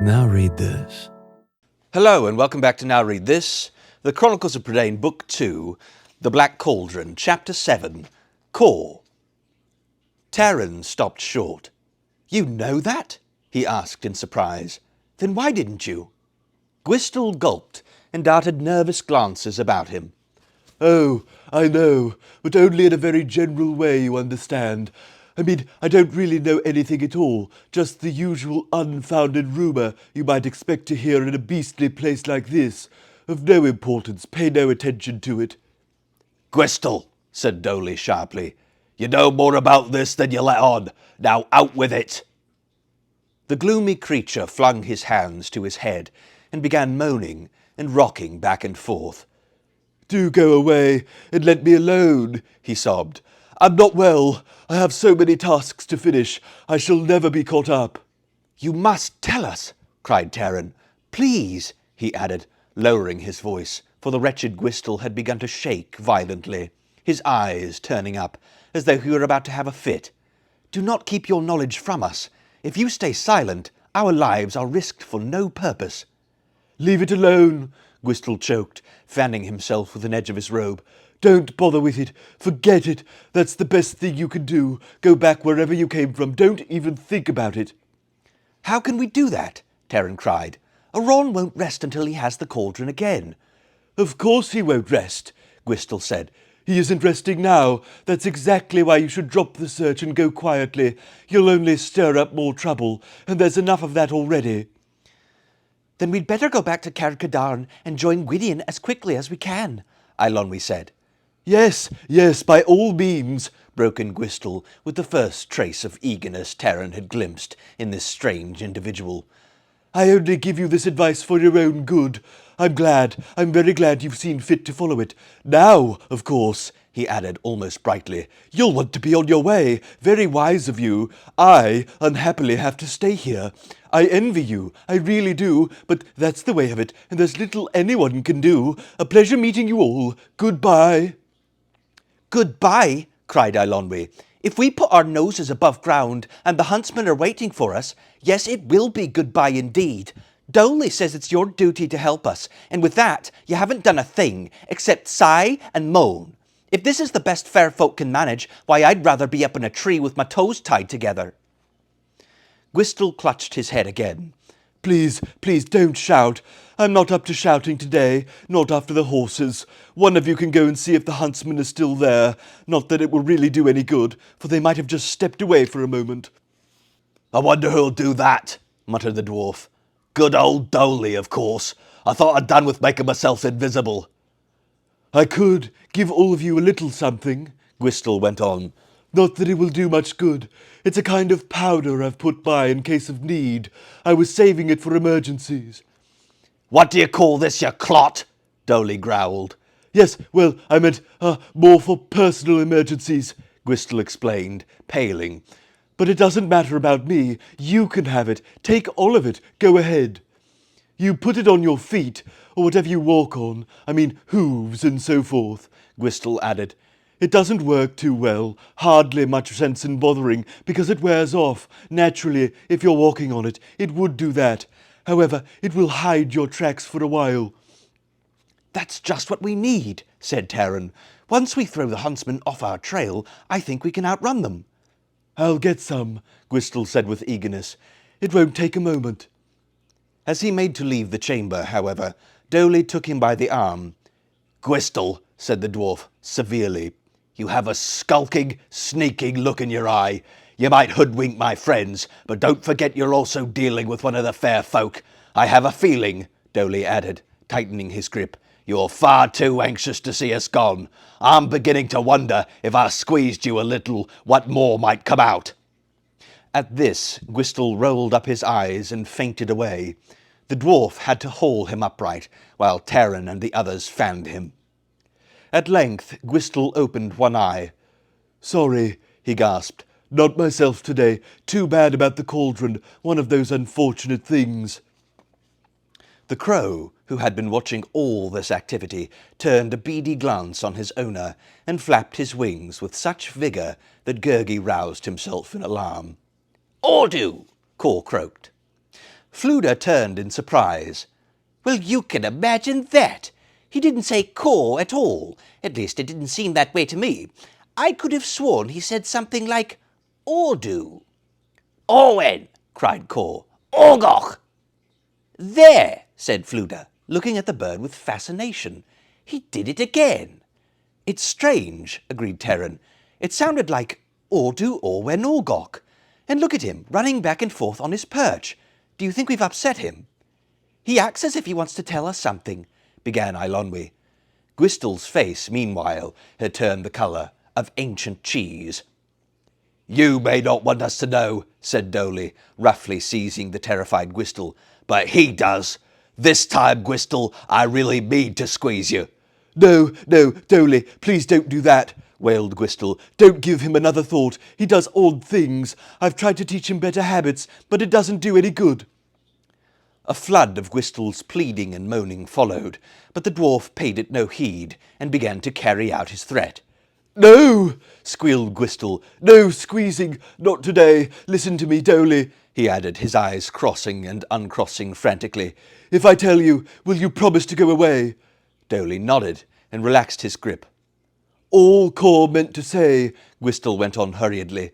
Now read this. Hello and welcome back to Now Read This, the Chronicles of Prydain, Book 2, The Black Cauldron, Chapter 7, Core. Taran stopped short. "You know that?" he asked in surprise. "Then why didn't you?" Gwistel gulped and darted nervous glances about him. "Oh, I know, but only in a very general way, you understand. I mean, I don't really know anything at all, just the usual unfounded rumour you might expect to hear in a beastly place like this. Of no importance, pay no attention to it." "Gwistel," said Dolly sharply, "you know more about this than you let on. Now out with it." The gloomy creature flung his hands to his head and began moaning and rocking back and forth. "Do go away and let me alone," he sobbed. "I'm not well. I have so many tasks to finish. I shall never be caught up." "You must tell us," cried Taran. "Please," he added, lowering his voice, for the wretched Gwistel had begun to shake violently, his eyes turning up, as though he were about to have a fit. "Do not keep your knowledge from us. If you stay silent, our lives are risked for no purpose." "Leave it alone," Gwistel choked, fanning himself with an edge of his robe. "Don't bother with it. Forget it. That's the best thing you can do. Go back wherever you came from. Don't even think about it." "How can we do that?" Taran cried. "Aron won't rest until he has the cauldron again." "Of course he won't rest," Gwistel said. "He isn't resting now. That's exactly why you should drop the search and go quietly. You'll only stir up more trouble, and there's enough of that already." "Then we'd better go back to Carrick-a-Darn and join Gwydion as quickly as we can," Eilonwy said. Yes, by all means," broke in Gwistel, with the first trace of eagerness Taran had glimpsed in this strange individual. "I only give you this advice for your own good. I'm very glad you've seen fit to follow it. Now, of course," he added almost brightly, "you'll want to be on your way. Very wise of you. I, unhappily, have to stay here. I envy you, I really do, but that's the way of it, and there's little anyone can do. A pleasure meeting you all. Goodbye." "Goodbye," cried Eilonwy. "If we put our noses above ground and the huntsmen are waiting for us, yes, it will be goodbye indeed. Dolly says it's your duty to help us, and with that you haven't done a thing except sigh and moan. If this is the best fair folk can manage, why I'd rather be up in a tree with my toes tied together." Gwistel clutched his head again. Please, don't shout. I'm not up to shouting today, not after the horses. One of you can go and see if the huntsmen are still there. Not that it will really do any good, for they might have just stepped away for a moment." "I wonder who'll do that," muttered the dwarf. "Good old Dolly, of course. I thought I'd done with making myself invisible." "I could give all of you a little something," Gwistel went on. "Not that it will do much good. It's a kind of powder I've put by in case of need. I was saving it for emergencies." "What do you call this, you clot?" Dolly growled. "Yes, well, I meant more for personal emergencies," Gwistel explained, paling. "But it doesn't matter about me. You can have it. Take all of it. Go ahead. You put it on your feet, or whatever you walk on. I mean, hooves and so forth," Gwistel added. "It doesn't work too well. Hardly much sense in bothering, because it wears off. Naturally, if you're walking on it, it would do that. However, it will hide your tracks for a while." "That's just what we need," said Taran. "Once we throw the huntsmen off our trail, I think we can outrun them." "I'll get some," Gwistel said with eagerness. "It won't take a moment." As he made to leave the chamber, however, Dolly took him by the arm. "Gwistel," said the dwarf severely, "you have a skulking, sneaking look in your eye. You might hoodwink my friends, but don't forget you're also dealing with one of the fair folk. I have a feeling," Dolly added, tightening his grip, "you're far too anxious to see us gone. I'm beginning to wonder if I squeezed you a little, what more might come out." At this, Gwistel rolled up his eyes and fainted away. The dwarf had to haul him upright, while Taran and the others fanned him. At length, Gwistel opened one eye. "Sorry," he gasped. "Not myself today. Too bad about the cauldron. One of those unfortunate things." The crow, who had been watching all this activity, turned a beady glance on his owner and flapped his wings with such vigour that Gurgi roused himself in alarm. "Ordu!" Caw croaked. Fluda turned in surprise. "Well, you can imagine that! He didn't say caw at all. At least it didn't seem that way to me. I could have sworn he said something like Ordu." "Orwen!" cried Caw. "Orgoch!" "There!" said Fluda, looking at the bird with fascination. "He did it again." "It's strange," agreed Terran. "It sounded like Ordu, Orwen, Orgoch. And look at him, running back and forth on his perch. Do you think we've upset him?" "He acts as if he wants to tell us something," began Eilonwy. Gwistel's face, meanwhile, had turned the colour of ancient cheese. "You may not want us to know," said Dolly, roughly seizing the terrified Gwistel, "but he does. This time, Gwistel, I really mean to squeeze you." No, Dolly, please don't do that," wailed Gwistel. "Don't give him another thought. He does odd things. I've tried to teach him better habits, but it doesn't do any good." A flood of Gwistel's pleading and moaning followed, but the dwarf paid it no heed and began to carry out his threat. "No!" squealed Gwistel. "No squeezing, not today. Listen to me, Dolly," he added, his eyes crossing and uncrossing frantically. "If I tell you, will you promise to go away?" Dolly nodded and relaxed his grip. "All Caw meant to say," Gwistel went on hurriedly,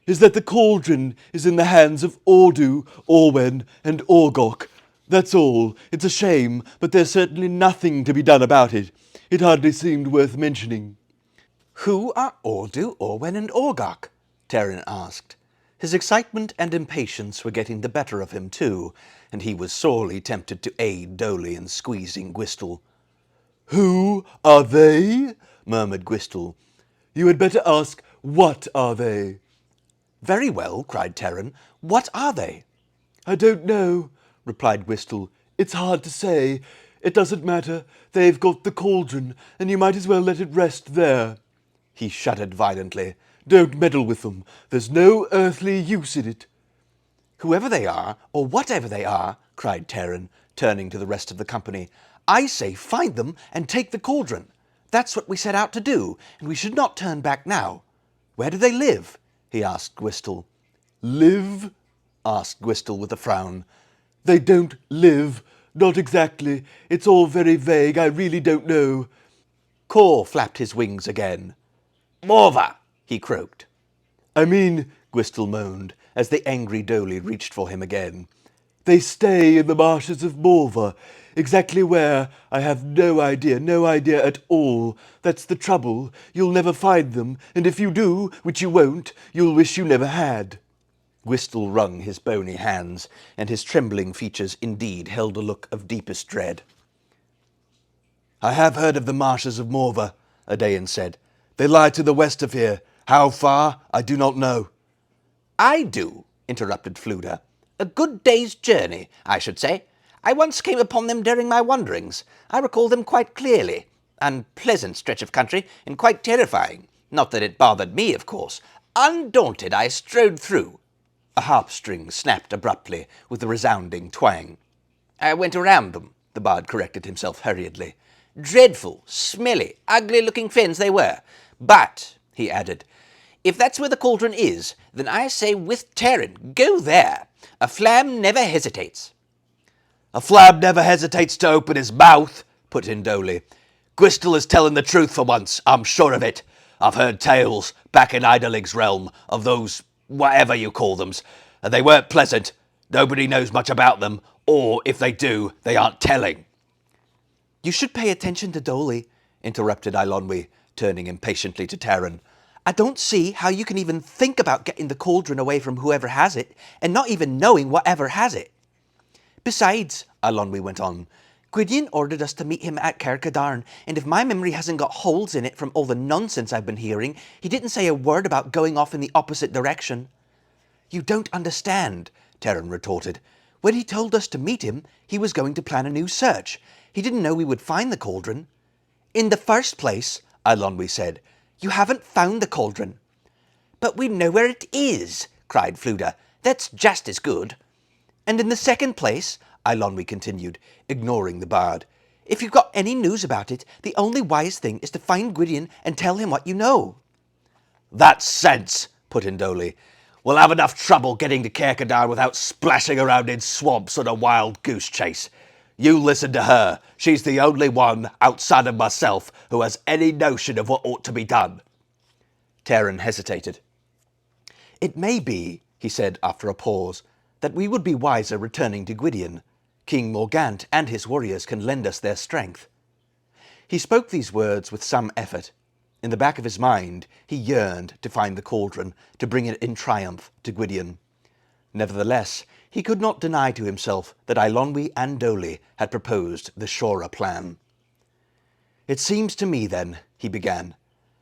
"is that the cauldron is in the hands of Ordu, Orwen, and Orgoch. That's all. It's a shame, but there's certainly nothing to be done about it. It hardly seemed worth mentioning." "Who are Ordu, Orwen, and Orgoch?" Terran asked. His excitement and impatience were getting the better of him too, and he was sorely tempted to aid Dolly in squeezing Gwistel. "Who are they?" murmured Gwistel. "You had better ask, what are they?" "Very well," cried Terran. "What are they?" "I don't know," replied Gwistel. "It's hard to say. It doesn't matter. They've got the cauldron, and you might as well let it rest there." He shuddered violently. "Don't meddle with them. There's no earthly use in it." "Whoever they are, or whatever they are," cried Terran, turning to the rest of the company, "I say find them and take the cauldron. That's what we set out to do, and we should not turn back now. Where do they live?" he asked Gwistel. "Live?" asked Gwistel with a frown. "They don't live. Not exactly. It's all very vague. I really don't know." Caw flapped his wings again. "Morva!" he croaked. "I mean," Gwistel moaned, as the angry Dolly reached for him again, "they stay in the marshes of Morva. Exactly where, I have no idea at all. That's the trouble. You'll never find them, and if you do, which you won't, you'll wish you never had." Gwistel wrung his bony hands, and his trembling features indeed held a look of deepest dread. "I have heard of the marshes of Morva," Adain said. "They lie to the west of here. How far, I do not know." "I do," interrupted Fluda. "A good day's journey, I should say. I once came upon them during my wanderings. I recall them quite clearly. Unpleasant stretch of country, and quite terrifying. Not that it bothered me, of course. Undaunted, I strode through." A harp string snapped abruptly with a resounding twang. "I went around them," the bard corrected himself hurriedly. "Dreadful, smelly, ugly-looking fens they were. But," he added, "if that's where the cauldron is, then I say with Terran, go there. A flam never hesitates." "A flam never hesitates to open his mouth," put in Dolly. "Gwistel is telling the truth for once, I'm sure of it. I've heard tales, back in Idalig's realm, of those, whatever you call them, and they weren't pleasant. Nobody knows much about them, or, if they do, they aren't telling." "You should pay attention to Dolly," interrupted Eilonwy, turning impatiently to Terran. "I don't see how you can even think about getting the cauldron away from whoever has it, and not even knowing whatever has it." "Besides," Eilonwy went on, "Gwydion ordered us to meet him at Caercadarn, and if my memory hasn't got holes in it from all the nonsense I've been hearing, he didn't say a word about going off in the opposite direction." "You don't understand," Terran retorted. "When he told us to meet him, he was going to plan a new search. He didn't know we would find the cauldron." "In the first place," Eilonwy said, "you haven't found the cauldron." "But we know where it is," cried Fluda. "That's just as good." "And in the second place," Eilonwy continued, ignoring the bard. If you've got any news about it, the only wise thing is to find Gwydion and tell him what you know. That's sense, put in Dolly. We'll have enough trouble getting to Caercadar without splashing around in swamps on a wild goose chase. You listen to her. She's the only one, outside of myself, who has any notion of what ought to be done. Taran hesitated. It may be, he said after a pause, that we would be wiser returning to Gwydion. King Morgant and his warriors can lend us their strength. He spoke these words with some effort. In the back of his mind, he yearned to find the cauldron, to bring it in triumph to Gwydion. Nevertheless, he could not deny to himself that Eilonwy and Dolly had proposed the surer plan. It seems to me, then, he began,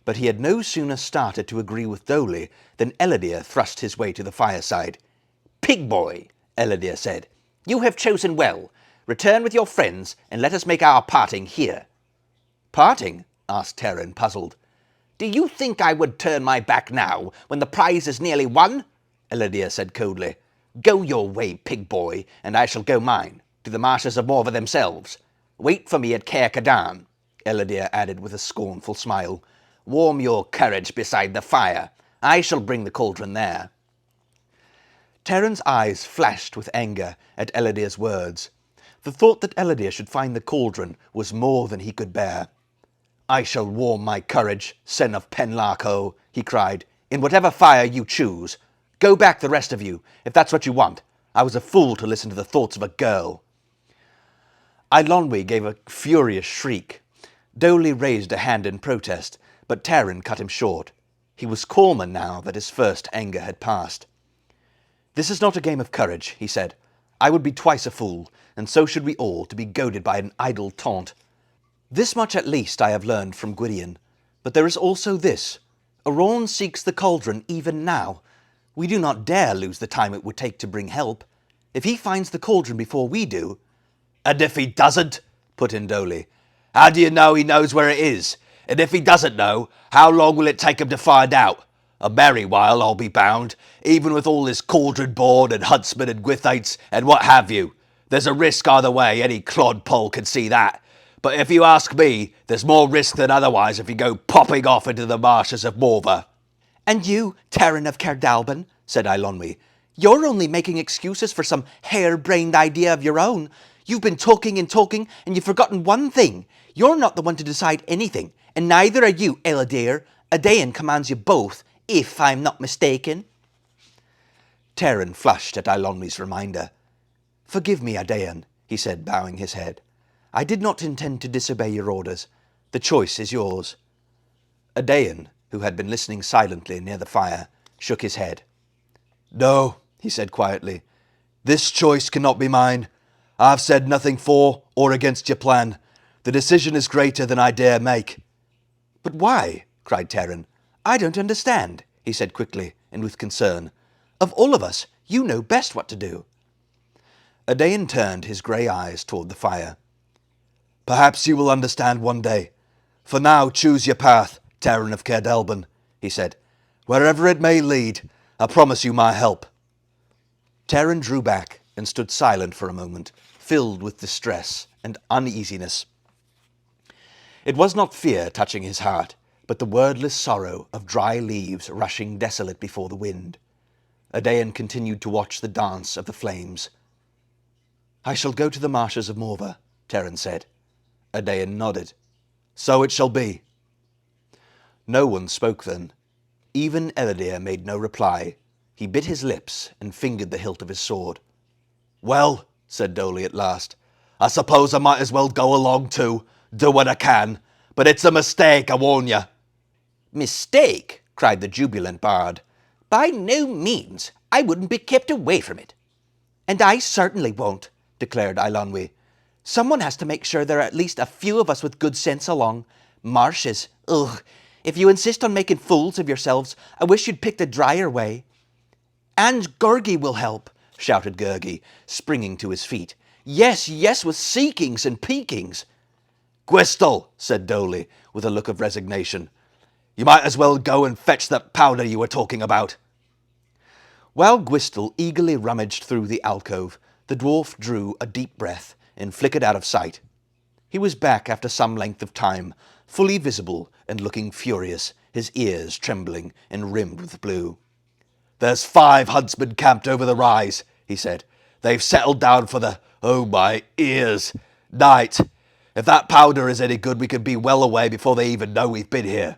but he had no sooner started to agree with Dolly than Ellidyr thrust his way to the fireside. Pig boy, Ellidyr said, you have chosen well. Return with your friends and let us make our parting here. Parting? Asked Taran, puzzled. Do you think I would turn my back now, when the prize is nearly won? Ellidyr said coldly. Go your way, pig boy, and I shall go mine, to the marshes of Morva themselves. Wait for me at Caercadar, Ellidyr added with a scornful smile. Warm your courage beside the fire. I shall bring the cauldron there. Taran's eyes flashed with anger at Ellidyr's words. The thought that Ellidyr should find the cauldron was more than he could bear. I shall warm my courage, son of Penlarco, he cried, in whatever fire you choose. Go back, the rest of you, if that's what you want. I was a fool to listen to the thoughts of a girl. Eilonwy gave a furious shriek. Dolly raised a hand in protest, but Taran cut him short. He was calmer now that his first anger had passed. This is not a game of courage, he said. I would be twice a fool, and so should we all, to be goaded by an idle taunt. This much at least I have learned from Gwydion, but there is also this. Arawn seeks the cauldron even now. We do not dare lose the time it would take to bring help. If he finds the cauldron before we do— And if he doesn't, put in Dolly, how do you know he knows where it is? And if he doesn't know, how long will it take him to find out? A merry while, I'll be bound, even with all this cauldron board and huntsmen and gwithates and what have you. There's a risk either way, any clodpole can see that. But if you ask me, there's more risk than otherwise if you go popping off into the marshes of Morva. And you, Taran of Caerdalban, said Eilonwy, you're only making excuses for some hare-brained idea of your own. You've been talking and talking, and you've forgotten one thing. You're not the one to decide anything, and neither are you, Ellidyr. Adain commands you both, if I'm not mistaken. Taran flushed at Eilonwy's reminder. Forgive me, Adain, he said, bowing his head. I did not intend to disobey your orders. The choice is yours. Adain, who had been listening silently near the fire, shook his head. No, he said quietly. This choice cannot be mine. I've said nothing for or against your plan. The decision is greater than I dare make. But why? Cried Taran. I don't understand, he said quickly and with concern. Of all of us, you know best what to do. Adain turned his grey eyes toward the fire. Perhaps you will understand one day. For now, choose your path, Taran of Caerdalban, he said. Wherever it may lead, I promise you my help. Taran drew back and stood silent for a moment, filled with distress and uneasiness. It was not fear touching his heart, but the wordless sorrow of dry leaves rushing desolate before the wind. Adain continued to watch the dance of the flames. I shall go to the marshes of Morva, Taran said. Adain nodded. So it shall be. No one spoke then. Even Ellidyr made no reply. He bit his lips and fingered the hilt of his sword. Well, said Dolly at last, I suppose I might as well go along too, do what I can, but it's a mistake, I warn you. Mistake? Cried the jubilant bard. By no means. I wouldn't be kept away from it. And I certainly won't, declared Eilonwy. Someone has to make sure there are at least a few of us with good sense along. Marshes, ugh. If you insist on making fools of yourselves, I wish you'd pick the drier way. And Gurgi will help, shouted Gurgi, springing to his feet. Yes, yes, with seekings and peekings. Gwistel, said Dolly, with a look of resignation. You might as well go and fetch that powder you were talking about. While Gwistel eagerly rummaged through the alcove, The dwarf drew a deep breath and flickered out of sight. He was back after some length of time, fully visible and looking furious, his ears trembling and rimmed with blue. "There's 5 huntsmen camped over the rise," he said. "They've settled down for the, oh my ears, night. If that powder is any good, we could be well away before they even know we've been here."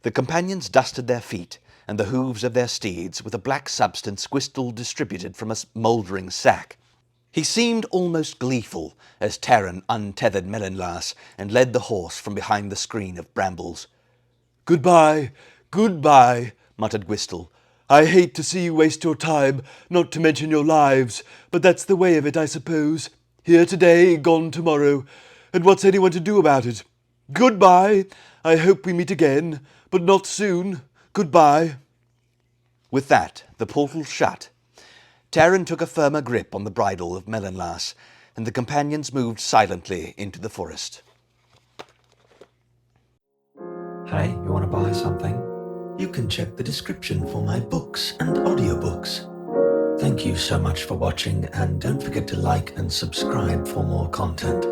The companions dusted their feet and the hooves of their steeds with a black substance Gwistel distributed from a mouldering sack. He seemed almost gleeful as Taran untethered Melinlas and led the horse from behind the screen of brambles. "Goodbye, goodbye," muttered Gwistel. "I hate to see you waste your time, not to mention your lives, but that's the way of it, I suppose. Here today, gone tomorrow, and what's anyone to do about it? Goodbye. I hope we meet again, but not soon. Goodbye." With that, the portal shut. Taran took a firmer grip on the bridle of Melinlas, and the companions moved silently into the forest. Hey, you want to buy something? You can check the description for my books and audiobooks. Thank you so much for watching, and don't forget to like and subscribe for more content.